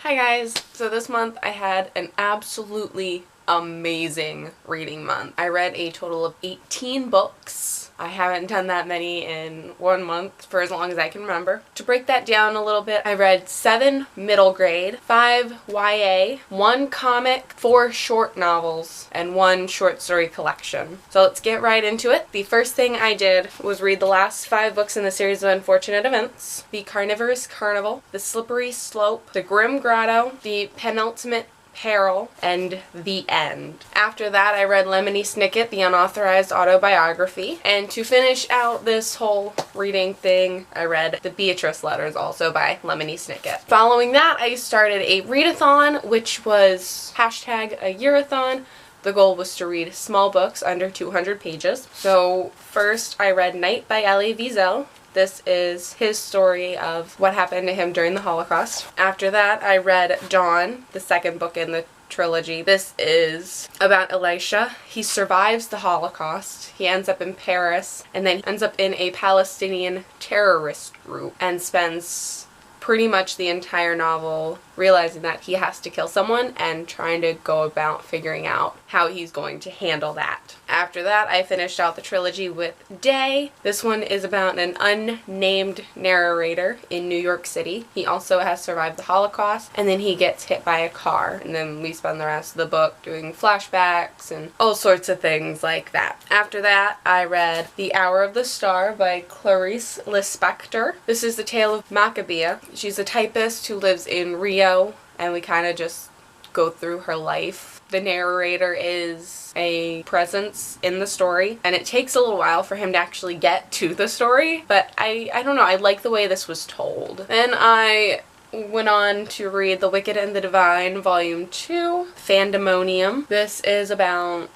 Hi guys! So this month I had an absolutely amazing reading month. I read a total of 18 books. I haven't done that many in 1 month for as long as I can remember. To break that down a little bit, I read 7 middle grade, 5 YA, 1 comic, 4 short novels, and 1 short story collection. So let's get right into it. The first thing I did was read the last 5 books in the series of Unfortunate Events: The Carnivorous Carnival, The Slippery Slope, The Grim Grotto, The Penultimate Peril, and The End. After that, I read Lemony Snicket, the unauthorized autobiography. And to finish out this whole reading thing, I read The Beatrice Letters, also by Lemony Snicket. Following that, I started a readathon, which was hashtag a yearathon. The goal was to read small books under 200 pages. So first, I read Night by Elie Wiesel. This is his story of what happened to him during the Holocaust. After that, I read Dawn, the second book in the trilogy. This is about Elisha. He survives the Holocaust. He ends up in Paris and then ends up in a Palestinian terrorist group and spends pretty much the entire novel realizing that he has to kill someone and trying to go about figuring out how he's going to handle that. After that, I finished out the trilogy with Day. This one is about an unnamed narrator in New York City. He also has survived the Holocaust, and then he gets hit by a car. And then we spend the rest of the book doing flashbacks and all sorts of things like that. After that, I read The Hour of the Star by Clarice Lispector. This is the tale of Maccabea. She's a typist who lives in Rio, and we kind of just go through her life. The narrator is a presence in the story, and it takes a little while for him to actually get to the story, but I don't know, I like the way this was told. Then I went on to read The Wicked and the Divine, Volume 2, Fandemonium. This is about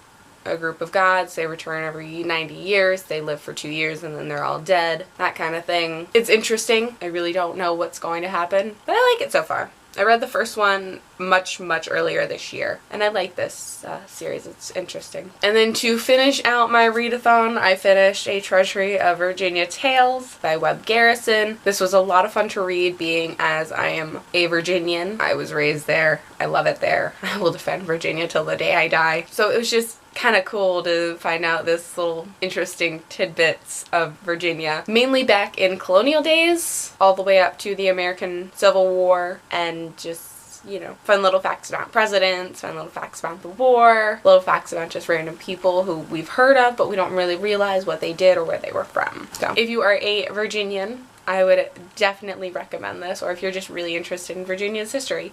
a group of gods. They return every 90 years. They live for 2 years and then they're all dead. That kind of thing. It's interesting. I really don't know what's going to happen, but I like it so far. I read the first one much earlier this year, and I like this series. It's interesting. And then to finish out my readathon, I finished A Treasury of Virginia Tales by Webb Garrison. This was a lot of fun to read, being as I am a Virginian. I was raised there. I love it there. I will defend Virginia till the day I die. So it was just kind of cool to find out this little interesting tidbits of Virginia, mainly back in colonial days, all the way up to the American Civil War, and just, you know, fun little facts about presidents, fun little facts about the war, little facts about just random people who we've heard of, but we don't really realize what they did or where they were from. So if you are a Virginian, I would definitely recommend this, or if you're just really interested in Virginia's history,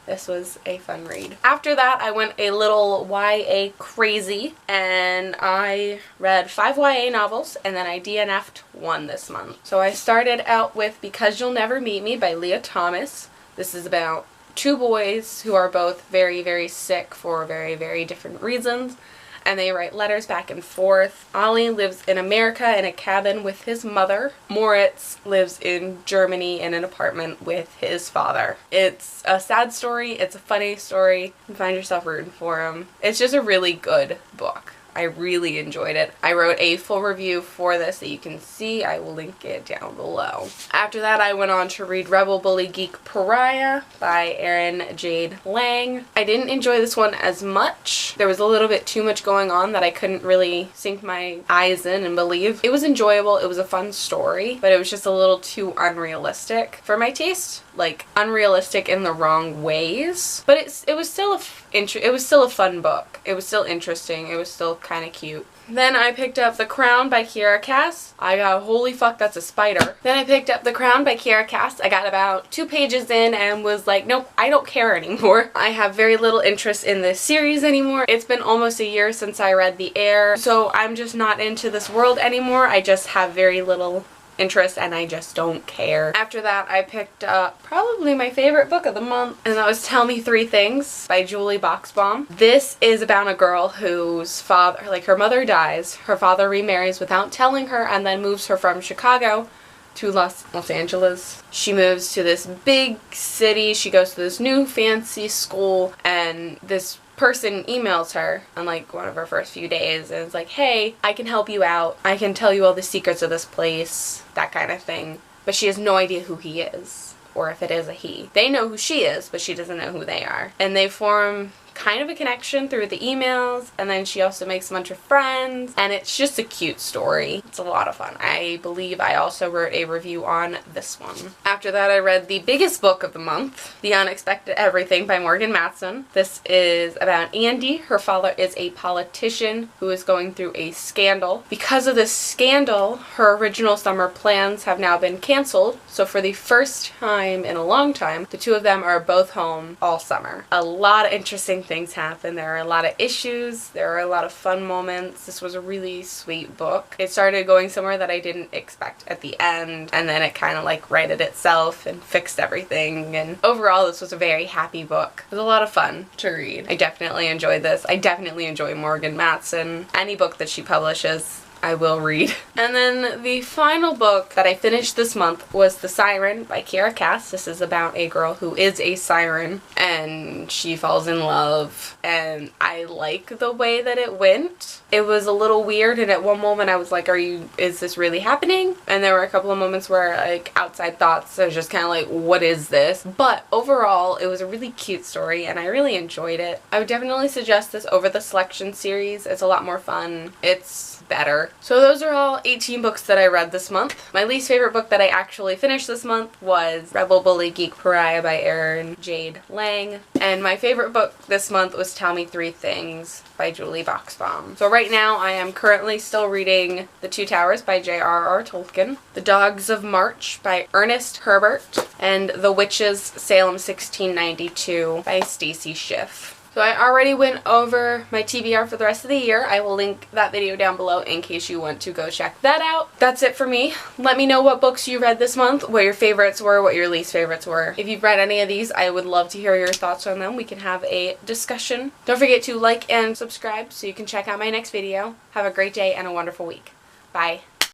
this was a fun read. After that, I went a little YA crazy, and I read 5 YA novels, and then I DNF'd 1 this month. So I started out with Because You'll Never Meet Me by Leah Thomas. This is about 2 boys who are both very sick for very different reasons, and they write letters back and forth. Ollie lives in America in a cabin with his mother. Moritz lives in Germany in an apartment with his father. It's a sad story. It's a funny story. You find yourself rooting for him. It's just a really good book. I really enjoyed it. I wrote a full review for this that you can see. I will link it down below. After that, I went on to read Rebel Bully Geek Pariah by Erin Jade Lang. I didn't enjoy this one as much. There was a little bit too much going on that I couldn't really sink my eyes in and believe. It was enjoyable. It was a fun story, but it was just a little too unrealistic for my taste. Like, unrealistic in the wrong ways. But it was still a fun book. It was still interesting. It was still kind of cute. Then I picked up The Crown by Kiera Cass. I got, holy fuck, that's a spider. Then I picked up The Crown by Kiera Cass. I got about 2 pages in and was like, nope, I don't care anymore. I have very little interest in this series anymore. It's been almost a year since I read The Heir, so I'm just not into this world anymore. I just have very little interest and I just don't care. After that, I picked up probably my favorite book of the month, and that was Tell Me 3 Things by Julie Boxbaum. This is about a girl whose father, like, her mother dies, her father remarries without telling her, and then moves her from Chicago to Los Angeles. She moves to this big city. She goes to this new fancy school, and this person emails her on like one of her first few days and it's like, hey, I can help you out. I can tell you all the secrets of this place, that kind of thing. But she has no idea who he is or if it is a he. They know who she is, but she doesn't know who they are. And they form kind of a connection through the emails, and then she also makes a bunch of friends, and it's just a cute story. It's a lot of fun. I believe I also wrote a review on this one. After that, I read the biggest book of the month, The Unexpected Everything by Morgan Matson. This is about Andy. Her father is a politician who is going through a scandal. Because of this scandal, her original summer plans have now been canceled, so for the first time in a long time, the two of them are both home all summer. A lot of interesting things happen. There are a lot of issues. There are a lot of fun moments. This was a really sweet book. It started going somewhere that I didn't expect at the end, and then it kind of like righted itself and fixed everything, and overall this was a very happy book. It was a lot of fun to read. I definitely enjoyed this. I definitely enjoy Morgan Matson. Any book that she publishes, I will read. And then the final book that I finished this month was The Siren by Kiera Cass. This is about a girl who is a siren and she falls in love, and I like the way that it went. It was a little weird, and at one moment I was like, is this really happening? And there were a couple of moments where like outside thoughts, I was just kind of like, what is this? But overall it was a really cute story and I really enjoyed it. I would definitely suggest this over the Selection series. It's a lot more fun. It's better. So those are all 18 books that I read this month. My least favorite book that I actually finished this month was Rebel Bully Geek Pariah by Erin Jade Lang. And my favorite book this month was Tell Me Three Things by Julie Boxbaum. So right now I am currently still reading The Two Towers by J.R.R. Tolkien, The Dogs of March by Ernest Herbert, and The Witches Salem 1692 by Stacy Schiff. So I already went over my TBR for the rest of the year. I will link that video down below in case you want to go check that out. That's it for me. Let me know what books you read this month, what your favorites were, what your least favorites were. If you've read any of these, I would love to hear your thoughts on them. We can have a discussion. Don't forget to like and subscribe so you can check out my next video. Have a great day and a wonderful week. Bye.